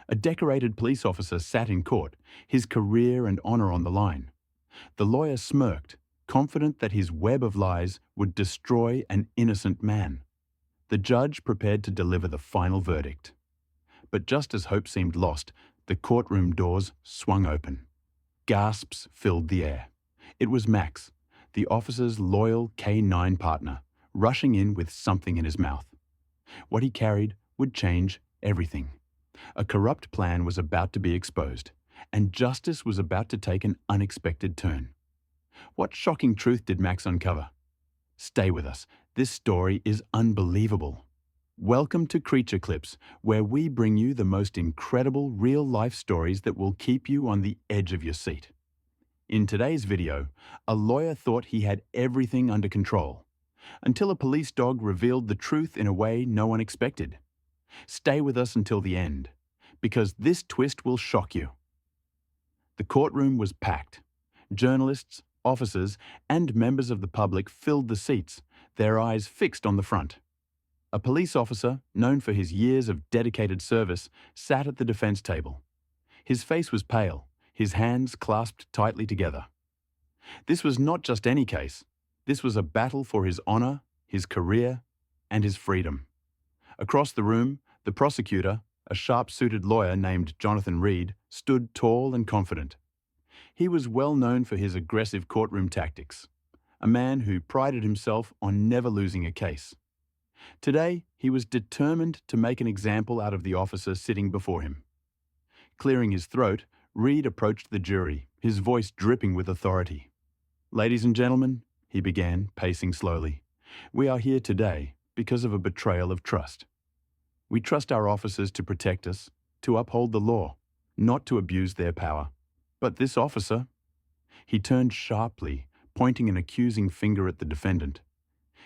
A decorated police officer sat in court, his career and honor on the line. The lawyer smirked, confident that his web of lies would destroy an innocent man. The judge prepared to deliver the final verdict. But just as hope seemed lost, the courtroom doors swung open. Gasps filled the air. It was Max, the officer's loyal K9 partner, rushing in with something in his mouth. What he carried would change everything. A corrupt plan was about to be exposed, and justice was about to take an unexpected turn. What shocking truth did Max uncover? Stay with us. This story is unbelievable. Welcome to Creature Clips, where we bring you the most incredible real-life stories that will keep you on the edge of your seat. In today's video, a lawyer thought he had everything under control, until a police dog revealed the truth in a way no one expected. Stay with us until the end, because this twist will shock you. The courtroom was packed. Journalists, officers, and members of the public filled the seats, their eyes fixed on the front. A police officer, known for his years of dedicated service, sat at the defense table. His face was pale, his hands clasped tightly together. This was not just any case. This was a battle for his honor, his career, and his freedom. Across the room, the prosecutor, a sharp-suited lawyer named Jonathan Reed, stood tall and confident. He was well known for his aggressive courtroom tactics, a man who prided himself on never losing a case. Today, he was determined to make an example out of the officer sitting before him. Clearing his throat, Reed approached the jury, his voice dripping with authority. "Ladies and gentlemen," he began, pacing slowly, "we are here today because of a betrayal of trust. We trust our officers to protect us, to uphold the law, not to abuse their power. But this officer..." He turned sharply, pointing an accusing finger at the defendant.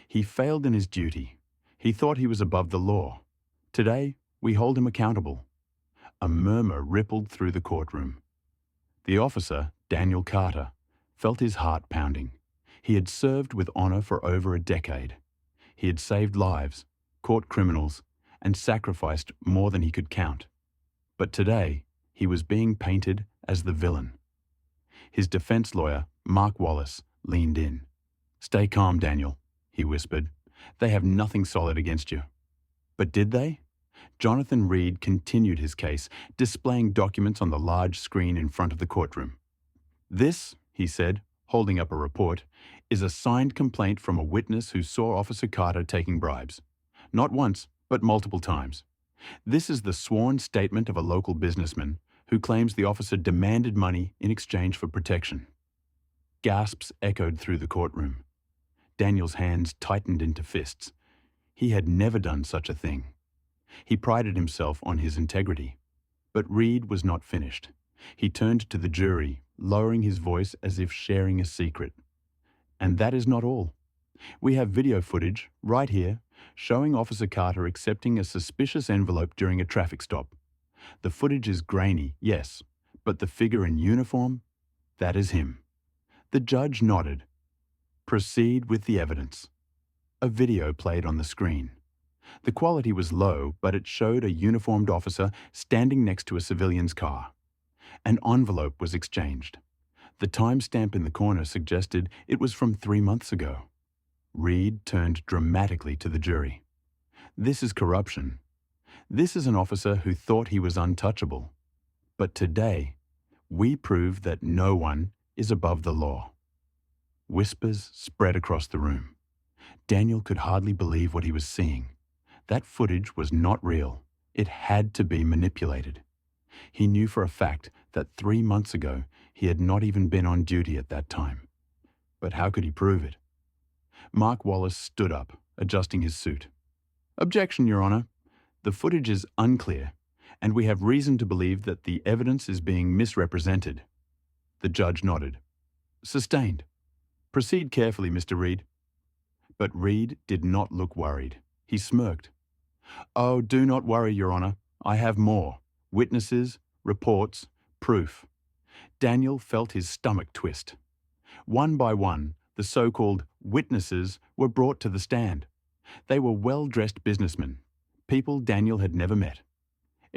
"He failed in his duty. He thought he was above the law. Today, we hold him accountable." A murmur rippled through the courtroom. The officer, Daniel Carter, felt his heart pounding. He had served with honor for over a decade. He had saved lives, caught criminals, and sacrificed more than he could count. But today, he was being painted as the villain. His defense lawyer, Mark Wallace, leaned in. "Stay calm, Daniel," he whispered. "They have nothing solid against you." But did they? Jonathan Reed continued his case, displaying documents on the large screen in front of the courtroom. "This," he said, holding up a report, "is a signed complaint from a witness who saw Officer Carter taking bribes. Not once, but multiple times. This is the sworn statement of a local businessman who claims the officer demanded money in exchange for protection." Gasps echoed through the courtroom. Daniel's hands tightened into fists. He had never done such a thing. He prided himself on his integrity. But Reed was not finished. He turned to the jury, lowering his voice as if sharing a secret. "And that is not all. We have video footage, right here, showing Officer Carter accepting a suspicious envelope during a traffic stop. The footage is grainy, yes, but the figure in uniform, that is him." The judge nodded. "Proceed with the evidence." A video played on the screen. The quality was low, but it showed a uniformed officer standing next to a civilian's car. An envelope was exchanged. The timestamp in the corner suggested it was from 3 months ago. Reed turned dramatically to the jury. "This is corruption. This is an officer who thought he was untouchable. But today, we prove that no one is above the law." Whispers spread across the room. Daniel could hardly believe what he was seeing. That footage was not real. It had to be manipulated. He knew for a fact that 3 months ago he had not even been on duty at that time. But how could he prove it? Mark Wallace stood up, adjusting his suit. "Objection, Your Honor. The footage is unclear, and we have reason to believe that the evidence is being misrepresented." The judge nodded. "Sustained. Proceed carefully, Mr. Reed." But Reed did not look worried. He smirked. "Oh, do not worry, Your Honor. I have more. Witnesses, reports, proof." Daniel felt his stomach twist. One by one, the so-called witnesses were brought to the stand. They were well-dressed businessmen, people Daniel had never met.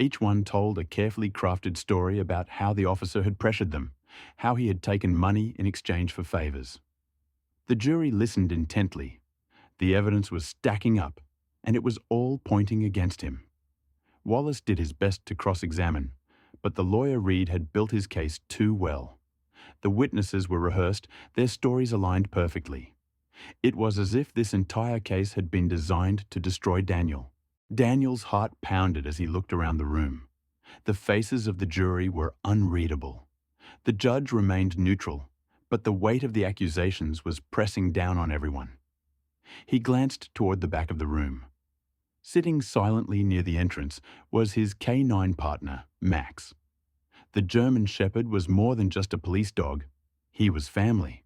Each one told a carefully crafted story about how the officer had pressured them, how he had taken money in exchange for favors. The jury listened intently. The evidence was stacking up, and it was all pointing against him. Wallace did his best to cross-examine, but the lawyer Reed had built his case too well. The witnesses were rehearsed, their stories aligned perfectly. It was as if this entire case had been designed to destroy Daniel. Daniel's heart pounded as he looked around the room. The faces of the jury were unreadable. The judge remained neutral, but the weight of the accusations was pressing down on everyone. He glanced toward the back of the room. Sitting silently near the entrance was his canine partner, Max. The German Shepherd was more than just a police dog. He was family.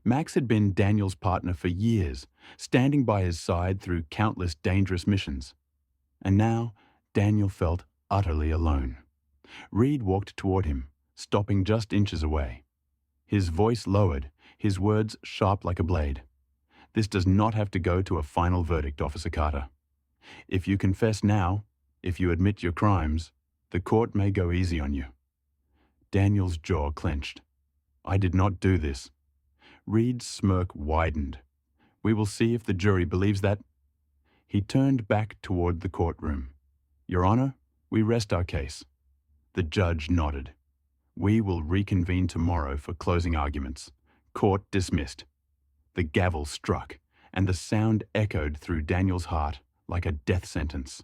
Max had been Daniel's partner for years, standing by his side through countless dangerous missions. And now, Daniel felt utterly alone. Reed walked toward him, stopping just inches away. His voice lowered, his words sharp like a blade. "This does not have to go to a final verdict, Officer Carter. If you confess now, if you admit your crimes, the court may go easy on you." Daniel's jaw clenched. "I did not do this." Reed's smirk widened. "We will see if the jury believes that." He turned back toward the courtroom. "Your Honor, we rest our case." The judge nodded. "We will reconvene tomorrow for closing arguments. Court dismissed." The gavel struck, and the sound echoed through Daniel's heart like a death sentence.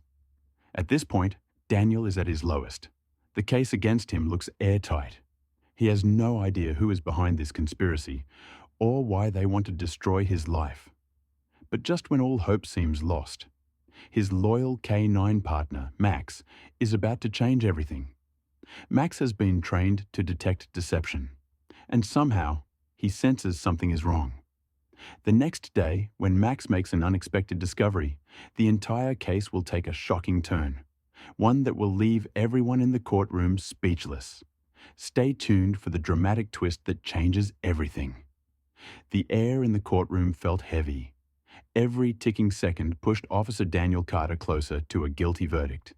At this point, Daniel is at his lowest. The case against him looks airtight. He has no idea who is behind this conspiracy, or why they want to destroy his life. But just when all hope seems lost, his loyal K9 partner, Max, is about to change everything. Max has been trained to detect deception, and somehow he senses something is wrong. The next day, when Max makes an unexpected discovery, the entire case will take a shocking turn, one that will leave everyone in the courtroom speechless. Stay tuned for the dramatic twist that changes everything. The air in the courtroom felt heavy. Every ticking second pushed Officer Daniel Carter closer to a guilty verdict.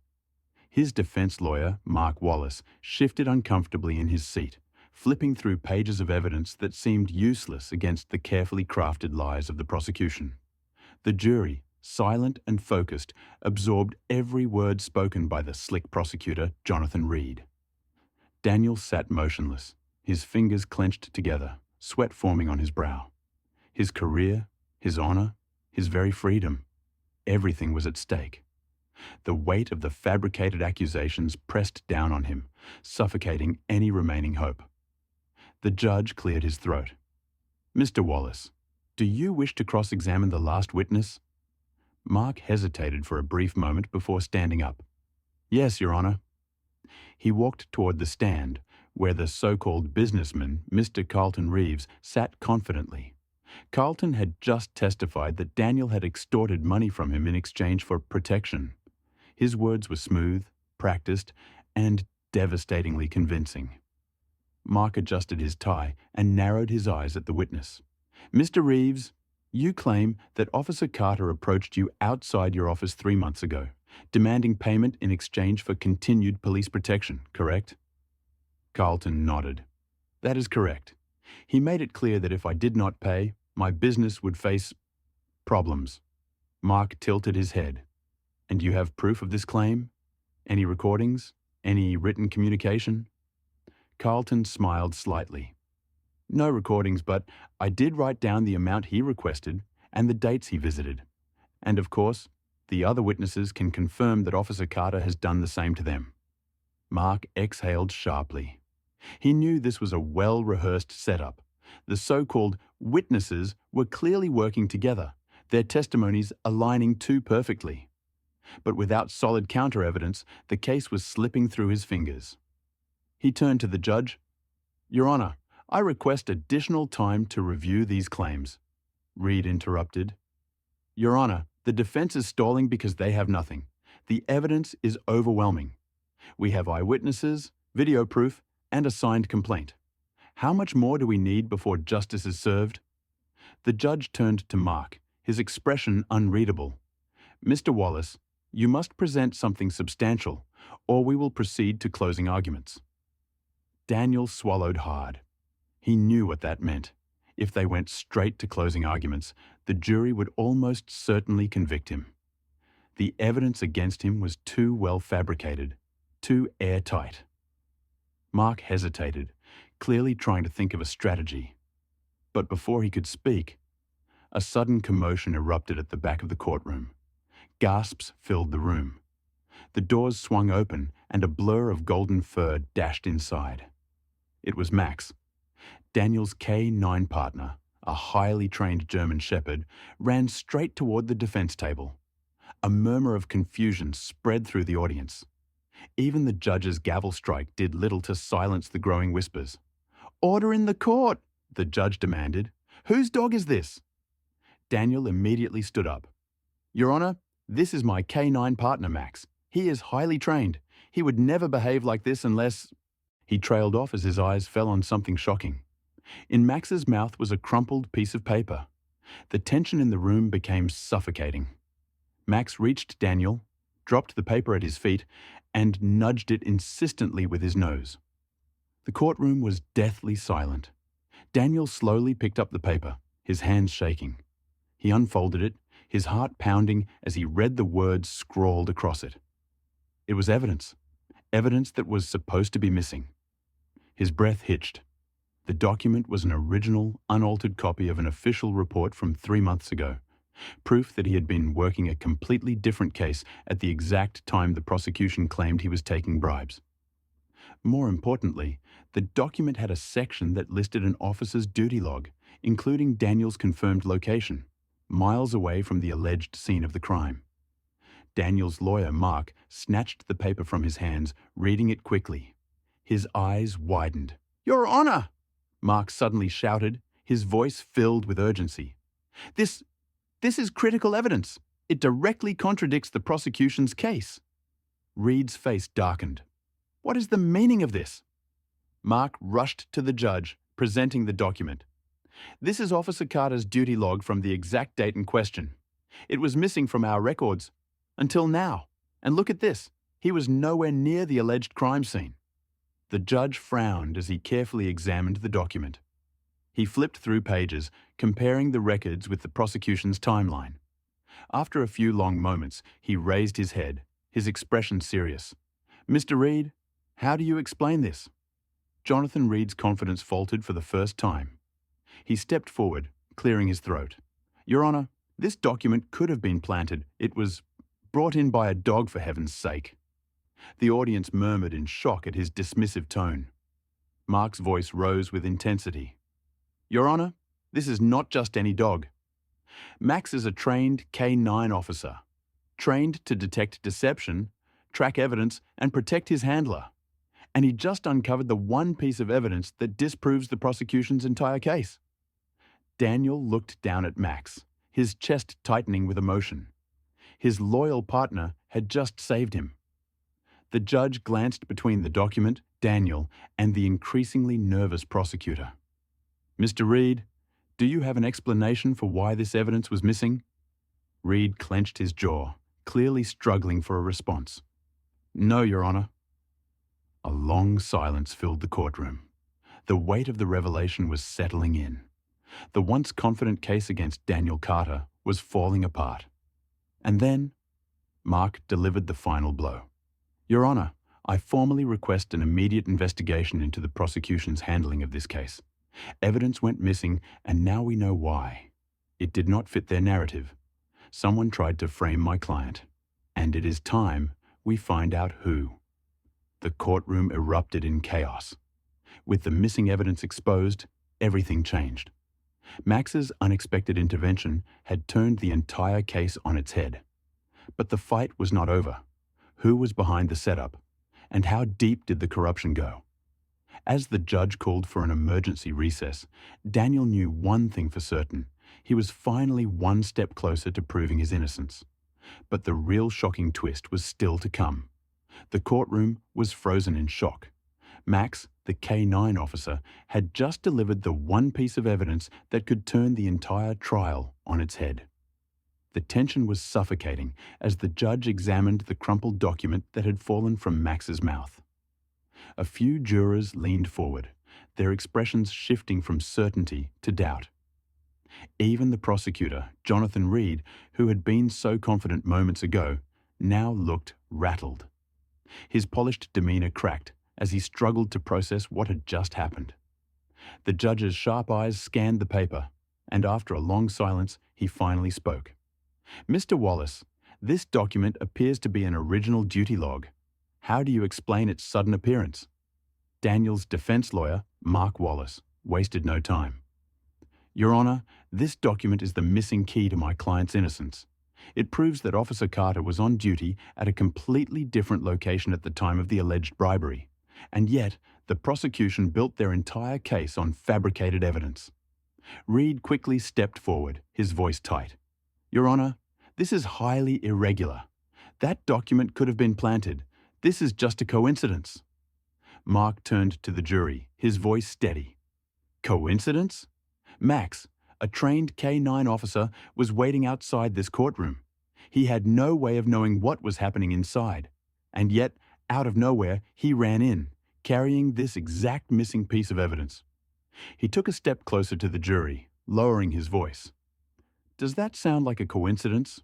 His defense lawyer, Mark Wallace, shifted uncomfortably in his seat, flipping through pages of evidence that seemed useless against the carefully crafted lies of the prosecution. The jury, silent and focused, absorbed every word spoken by the slick prosecutor, Jonathan Reed. Daniel sat motionless, his fingers clenched together, sweat forming on his brow. His career, his honor, his very freedom, everything was at stake. The weight of the fabricated accusations pressed down on him, suffocating any remaining hope. The judge cleared his throat. "Mr. Wallace, do you wish to cross-examine the last witness?" Mark hesitated for a brief moment before standing up. "Yes, Your Honor." He walked toward the stand, where the so-called businessman, Mr. Carlton Reeves, sat confidently. Carlton had just testified that Daniel had extorted money from him in exchange for protection. His words were smooth, practiced, and devastatingly convincing. Mark adjusted his tie and narrowed his eyes at the witness. "Mr. Reeves, you claim that Officer Carter approached you outside your office 3 months ago, demanding payment in exchange for continued police protection, correct?" Carlton nodded. "That is correct. He made it clear that if I did not pay, my business would face problems." Mark tilted his head. "And you have proof of this claim? Any recordings? Any written communication?" Carlton smiled slightly. "No recordings, but I did write down the amount he requested and the dates he visited. And of course, the other witnesses can confirm that Officer Carter has done the same to them." Mark exhaled sharply. He knew this was a well-rehearsed setup. The so-called witnesses were clearly working together, their testimonies aligning too perfectly. But without solid counter-evidence, the case was slipping through his fingers. He turned to the judge. "Your Honor, I request additional time to review these claims." Reed interrupted. "Your Honor, the defense is stalling because they have nothing. The evidence is overwhelming. We have eyewitnesses, video proof, and a signed complaint. How much more do we need before justice is served?" The judge turned to Mark, his expression unreadable. "Mr. Wallace, you must present something substantial, or we will proceed to closing arguments. Daniel swallowed hard. He knew what that meant. If they went straight to closing arguments, the jury would almost certainly convict him. The evidence against him was too well fabricated, too airtight. Mark hesitated, clearly trying to think of a strategy. But before he could speak, a sudden commotion erupted at the back of the courtroom. Gasps filled the room. The doors swung open and a blur of golden fur dashed inside. It was Max. Daniel's K9 partner, a highly trained German shepherd, ran straight toward the defense table. A murmur of confusion spread through the audience. Even the judge's gavel strike did little to silence the growing whispers. "Order in the court," the judge demanded. "Whose dog is this?" Daniel immediately stood up. "Your Honor, this is my K9 partner, Max. He is highly trained. He would never behave like this unless—" He trailed off as his eyes fell on something shocking. In Max's mouth was a crumpled piece of paper. The tension in the room became suffocating. Max reached Daniel, dropped the paper at his feet, and nudged it insistently with his nose. The courtroom was deathly silent. Daniel slowly picked up the paper, his hands shaking. He unfolded it, his heart pounding as he read the words scrawled across it. It was evidence that was supposed to be missing. His breath hitched. The document was an original, unaltered copy of an official report from 3 months ago, proof that he had been working a completely different case at the exact time the prosecution claimed he was taking bribes. More importantly, the document had a section that listed an officer's duty log, including Daniel's confirmed location, miles away from the alleged scene of the crime. Daniel's lawyer, Mark, snatched the paper from his hands, reading it quickly. His eyes widened. "Your Honor!" Mark suddenly shouted, his voice filled with urgency. This is critical evidence. It directly contradicts the prosecution's case." Reed's face darkened. "What is the meaning of this?" Mark rushed to the judge, presenting the document. "This is Officer Carter's duty log from the exact date in question. It was missing from our records until now. And look at this. He was nowhere near the alleged crime scene." The judge frowned as he carefully examined the document. He flipped through pages, comparing the records with the prosecution's timeline. After a few long moments, he raised his head, his expression serious. "Mr. Reed, how do you explain this?" Jonathan Reed's confidence faltered for the first time. He stepped forward, clearing his throat. "Your Honor, this document could have been planted. It was brought in by a dog, for heaven's sake." The audience murmured in shock at his dismissive tone. Mark's voice rose with intensity. "Your Honor, this is not just any dog. Max is a trained K9 officer, trained to detect deception, track evidence, and protect his handler. And he just uncovered the one piece of evidence that disproves the prosecution's entire case." Daniel looked down at Max, his chest tightening with emotion. His loyal partner had just saved him. The judge glanced between the document, Daniel, and the increasingly nervous prosecutor. "Mr. Reed, do you have an explanation for why this evidence was missing?" Reed clenched his jaw, clearly struggling for a response. "No, Your Honor." A long silence filled the courtroom. The weight of the revelation was settling in. The once confident case against Daniel Carter was falling apart. And then, Mark delivered the final blow. "Your Honor, I formally request an immediate investigation into the prosecution's handling of this case. Evidence went missing, and now we know why. It did not fit their narrative. Someone tried to frame my client, and it is time we find out who." The courtroom erupted in chaos. With the missing evidence exposed, everything changed. Max's unexpected intervention had turned the entire case on its head. But the fight was not over. Who was behind the setup? And how deep did the corruption go? As the judge called for an emergency recess, Daniel knew one thing for certain. He was finally one step closer to proving his innocence. But the real shocking twist was still to come. The courtroom was frozen in shock. Max, the K9 officer, had just delivered the one piece of evidence that could turn the entire trial on its head. The tension was suffocating as the judge examined the crumpled document that had fallen from Max's mouth. A few jurors leaned forward, their expressions shifting from certainty to doubt. Even the prosecutor, Jonathan Reed, who had been so confident moments ago, now looked rattled. His polished demeanor cracked as he struggled to process what had just happened. The judge's sharp eyes scanned the paper, and after a long silence, he finally spoke. "Mr. Wallace, this document appears to be an original duty log. How do you explain its sudden appearance?" Daniel's defense lawyer, Mark Wallace, wasted no time. "Your Honor, this document is the missing key to my client's innocence. It proves that Officer Carter was on duty at a completely different location at the time of the alleged bribery, and yet the prosecution built their entire case on fabricated evidence." Reed quickly stepped forward, his voice tight. "Your Honor, this is highly irregular. That document could have been planted. This is just a coincidence." Mark turned to the jury, his voice steady. "Coincidence? Max, a trained K-9 officer, was waiting outside this courtroom. He had no way of knowing what was happening inside, and yet, out of nowhere, he ran in, carrying this exact missing piece of evidence." He took a step closer to the jury, lowering his voice. "Does that sound like a coincidence?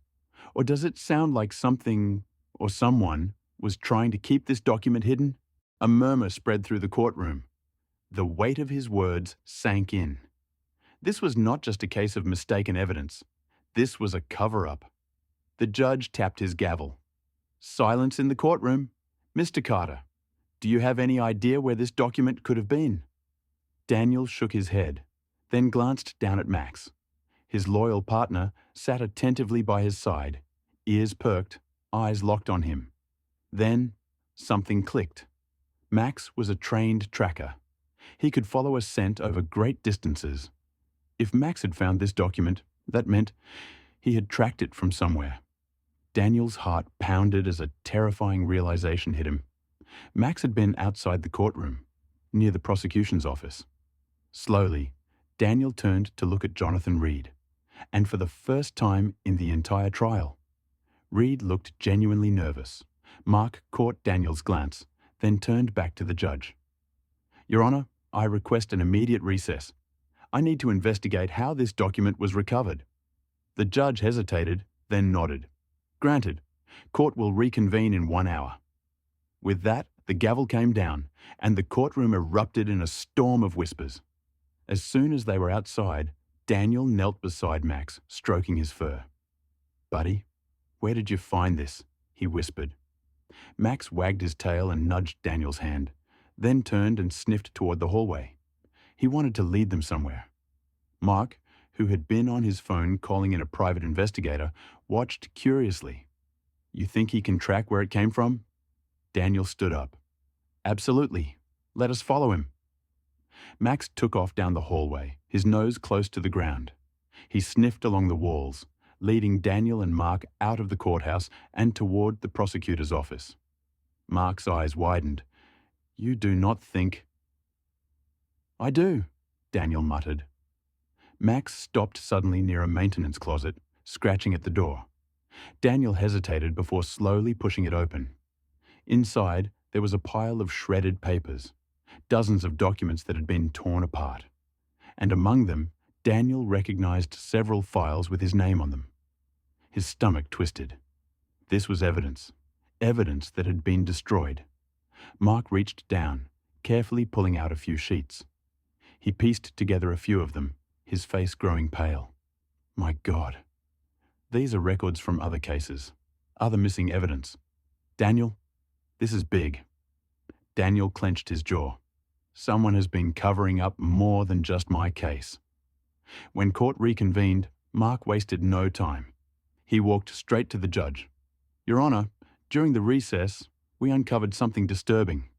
Or does it sound like something, or someone, was trying to keep this document hidden?" A murmur spread through the courtroom. The weight of his words sank in. This was not just a case of mistaken evidence. This was a cover-up. The judge tapped his gavel. "Silence in the courtroom. Mr. Carter, do you have any idea where this document could have been?" Daniel shook his head, then glanced down at Max. His loyal partner sat attentively by his side, ears perked, eyes locked on him. Then, something clicked. Max was a trained tracker. He could follow a scent over great distances. If Max had found this document, that meant he had tracked it from somewhere. Daniel's heart pounded as a terrifying realization hit him. Max had been outside the courtroom, near the prosecution's office. Slowly, Daniel turned to look at Jonathan Reed, and for the first time in the entire trial, Reed looked genuinely nervous. Mark caught Daniel's glance, then turned back to the judge. "Your Honor, I request an immediate recess. I need to investigate how this document was recovered." The judge hesitated, then nodded. "Granted. Court will reconvene in 1 hour." With that, the gavel came down, and the courtroom erupted in a storm of whispers. As soon as they were outside, Daniel knelt beside Max, stroking his fur. "Buddy, where did you find this?" he whispered. Max wagged his tail and nudged Daniel's hand, then turned and sniffed toward the hallway. He wanted to lead them somewhere. Mark, who had been on his phone calling in a private investigator, watched curiously. "You think he can track where it came from?" Daniel stood up. "Absolutely. Let us follow him." Max took off down the hallway, his nose close to the ground. He sniffed along the walls, leading Daniel and Mark out of the courthouse and toward the prosecutor's office. Mark's eyes widened. "You do not think—" "I do," Daniel muttered. Max stopped suddenly near a maintenance closet, scratching at the door. Daniel hesitated before slowly pushing it open. Inside, there was a pile of shredded papers, dozens of documents that had been torn apart. And among them, Daniel recognized several files with his name on them. His stomach twisted. This was evidence that had been destroyed. Mark reached down, carefully pulling out a few sheets. He pieced together a few of them, his face growing pale. "My God. These are records from other cases, other missing evidence. Daniel, this is big." Daniel clenched his jaw. Someone has been covering up more than just my case. When court reconvened, Mark wasted no time. He walked straight to the judge. "Your Honor, during the recess, we uncovered something disturbing."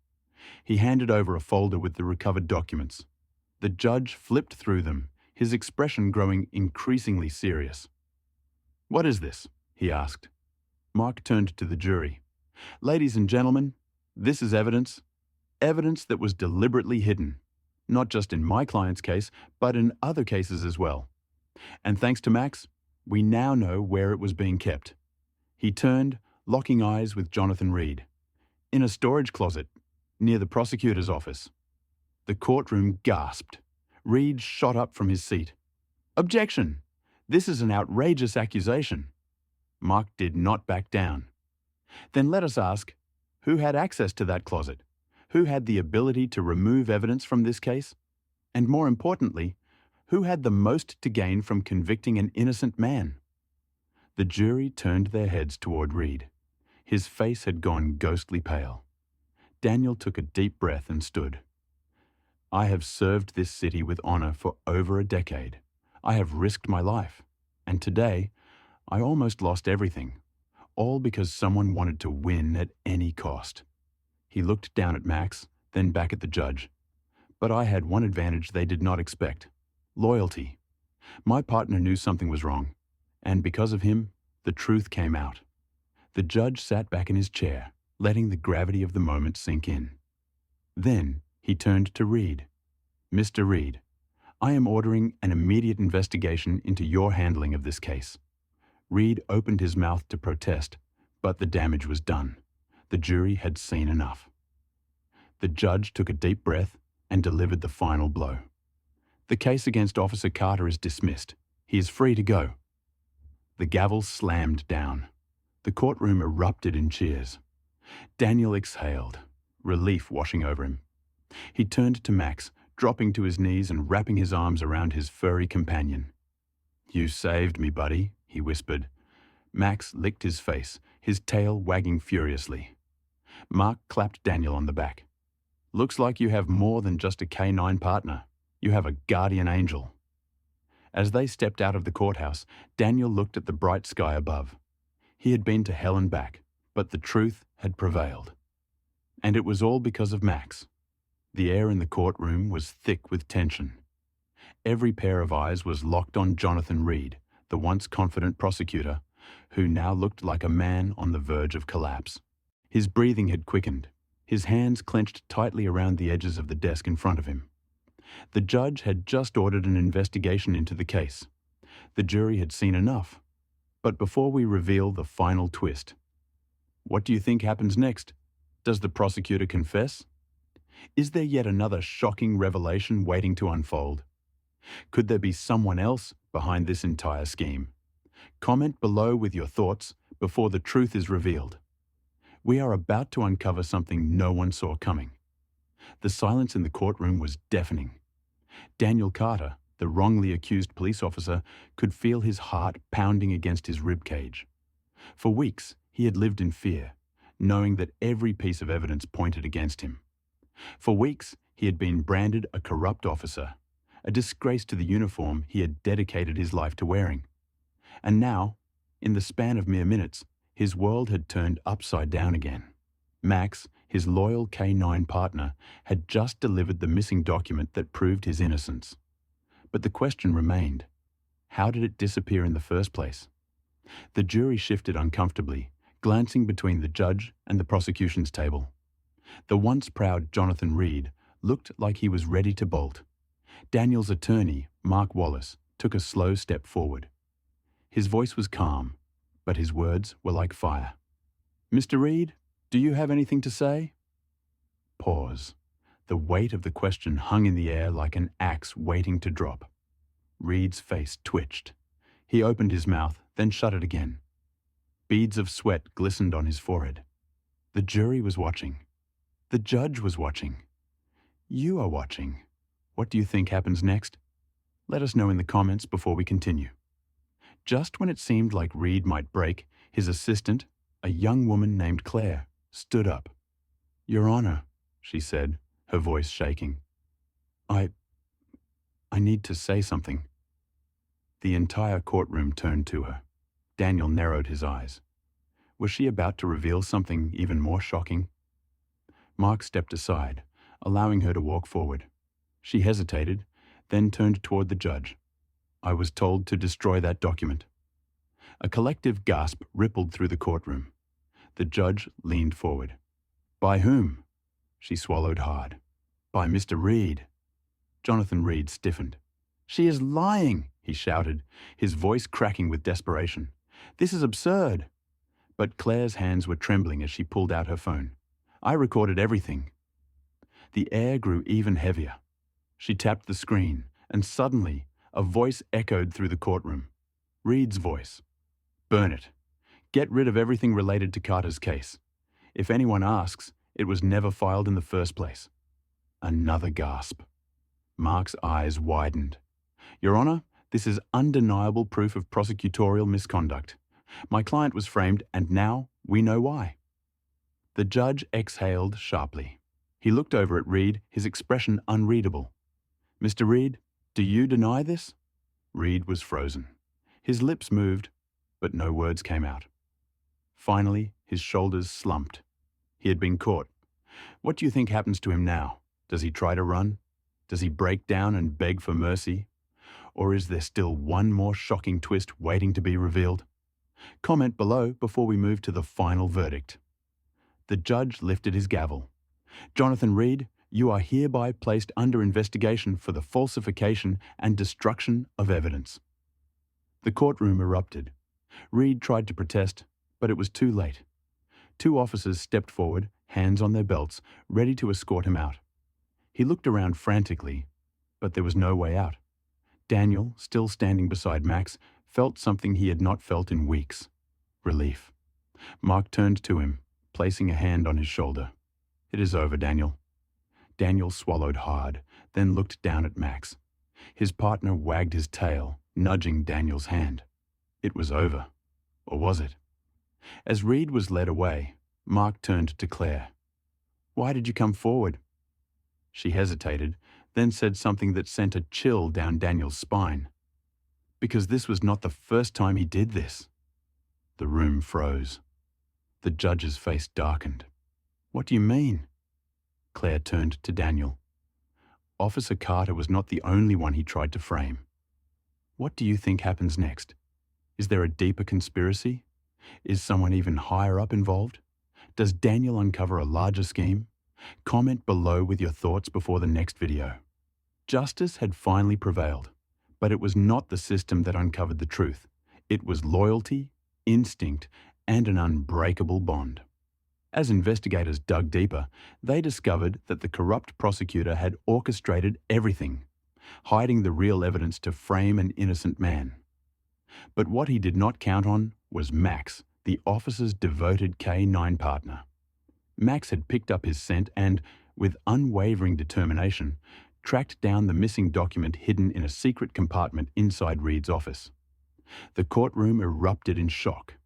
He handed over a folder with the recovered documents. The judge flipped through them, his expression growing increasingly serious. "What is this?" he asked. Mark turned to the jury. "Ladies and gentlemen, this is evidence that was deliberately hidden, not just in my client's case, but in other cases as well. And thanks to Max, We now know where it was being kept. He turned, locking eyes with Jonathan Reed. In a storage closet, near the prosecutor's office. The courtroom gasped. Reed shot up from his seat. "Objection! This is an outrageous accusation." Mark did not back down. "Then let us ask, who had access to that closet? Who had the ability to remove evidence from this case? And more importantly, who had the most to gain from convicting an innocent man?" The jury turned their heads toward Reed. His face had gone ghostly pale. Daniel took a deep breath and stood. "I have served this city with honor for over a decade. I have risked my life. And today, I almost lost everything, all because someone wanted to win at any cost." He looked down at Max, then back at the judge. "But I had one advantage they did not expect: loyalty. My partner knew something was wrong, and because of him, the truth came out." The judge sat back in his chair, letting the gravity of the moment sink in. Then he turned to Reed. "Mr. Reed, I am ordering an immediate investigation into your handling of this case." Reed opened his mouth to protest, but the damage was done. The jury had seen enough. The judge took a deep breath and delivered the final blow. "The case against Officer Carter is dismissed. He is free to go." The gavel slammed down. The courtroom erupted in cheers. Daniel exhaled, relief washing over him. He turned to Max, dropping to his knees and wrapping his arms around his furry companion. "You saved me, buddy," he whispered. Max licked his face, his tail wagging furiously. Mark clapped Daniel on the back. "Looks like you have more than just a K-9 partner. You have a guardian angel." As they stepped out of the courthouse, Daniel looked at the bright sky above. He had been to hell and back, but the truth had prevailed. And it was all because of Max. The air in the courtroom was thick with tension. Every pair of eyes was locked on Jonathan Reed, the once confident prosecutor, who now looked like a man on the verge of collapse. His breathing had quickened, his hands clenched tightly around the edges of the desk in front of him. The judge had just ordered an investigation into the case. The jury had seen enough. But before we reveal the final twist, what do you think happens next? Does the prosecutor confess? Is there yet another shocking revelation waiting to unfold? Could there be someone else behind this entire scheme? Comment below with your thoughts before the truth is revealed. We are about to uncover something no one saw coming. The silence in the courtroom was deafening. Daniel Carter, the wrongly accused police officer, could feel his heart pounding against his ribcage. For weeks, he had lived in fear, knowing that every piece of evidence pointed against him. For weeks, he had been branded a corrupt officer, a disgrace to the uniform he had dedicated his life to wearing. And now, in the span of mere minutes, his world had turned upside down again. Max, his loyal K-9 partner, had just delivered the missing document that proved his innocence. But the question remained: how did it disappear in the first place? The jury shifted uncomfortably, glancing between the judge and the prosecution's table. The once proud Jonathan Reed looked like he was ready to bolt. Daniel's attorney, Mark Wallace, took a slow step forward. His voice was calm, but his words were like fire. "Mr. Reed, do you have anything to say?" Pause. The weight of the question hung in the air like an axe waiting to drop. Reed's face twitched. He opened his mouth, then shut it again. Beads of sweat glistened on his forehead. The jury was watching. The judge was watching. You are watching. What do you think happens next? Let us know in the comments before we continue. Just when it seemed like Reed might break, his assistant, a young woman named Claire, stood up. "Your Honor," she said, her voice shaking. I need to say something." The entire courtroom turned to her. Daniel narrowed his eyes. Was she about to reveal something even more shocking? Mark stepped aside, allowing her to walk forward. She hesitated, then turned toward the judge. "I was told to destroy that document." A collective gasp rippled through the courtroom. The judge leaned forward. "By whom?" She swallowed hard. "By Mr. Reed." Jonathan Reed stiffened. "She is lying!" he shouted, his voice cracking with desperation. "This is absurd!" But Claire's hands were trembling as she pulled out her phone. "I recorded everything." The air grew even heavier. She tapped the screen, and suddenly, a voice echoed through the courtroom. Reed's voice. "Burn it. Get rid of everything related to Carter's case. If anyone asks, it was never filed in the first place." Another gasp. Mark's eyes widened. "Your Honor, this is undeniable proof of prosecutorial misconduct. My client was framed, and now we know why." The judge exhaled sharply. He looked over at Reed, his expression unreadable. "Mr. Reed, do you deny this?" Reed was frozen. His lips moved, but no words came out. Finally, his shoulders slumped. He had been caught. What do you think happens to him now? Does he try to run? Does he break down and beg for mercy? Or is there still one more shocking twist waiting to be revealed? Comment below before we move to the final verdict. The judge lifted his gavel. "Jonathan Reed, you are hereby placed under investigation for the falsification and destruction of evidence." The courtroom erupted. Reed tried to protest, but it was too late. Two officers stepped forward, hands on their belts, ready to escort him out. He looked around frantically, but there was no way out. Daniel, still standing beside Max, felt something he had not felt in weeks. Relief. Mark turned to him, placing a hand on his shoulder. "It is over, Daniel." Daniel swallowed hard, then looked down at Max. His partner wagged his tail, nudging Daniel's hand. It was over. Or was it? As Reed was led away, Mark turned to Claire. "Why did you come forward?" She hesitated, then said something that sent a chill down Daniel's spine. "Because this was not the first time he did this." The room froze. The judge's face darkened. "What do you mean?" Claire turned to Daniel. "Officer Carter was not the only one he tried to frame. What do you think happens next? Is there a deeper conspiracy? Is someone even higher up involved? Does Daniel uncover a larger scheme? Comment below with your thoughts before the next video. Justice had finally prevailed, but it was not the system that uncovered the truth. It was loyalty, instinct, and an unbreakable bond. As investigators dug deeper, they discovered that the corrupt prosecutor had orchestrated everything, hiding the real evidence to frame an innocent man. But what he did not count on was Max, the officer's devoted K-9 partner. Max had picked up his scent and, with unwavering determination, tracked down the missing document hidden in a secret compartment inside Reed's office. The courtroom erupted in shock.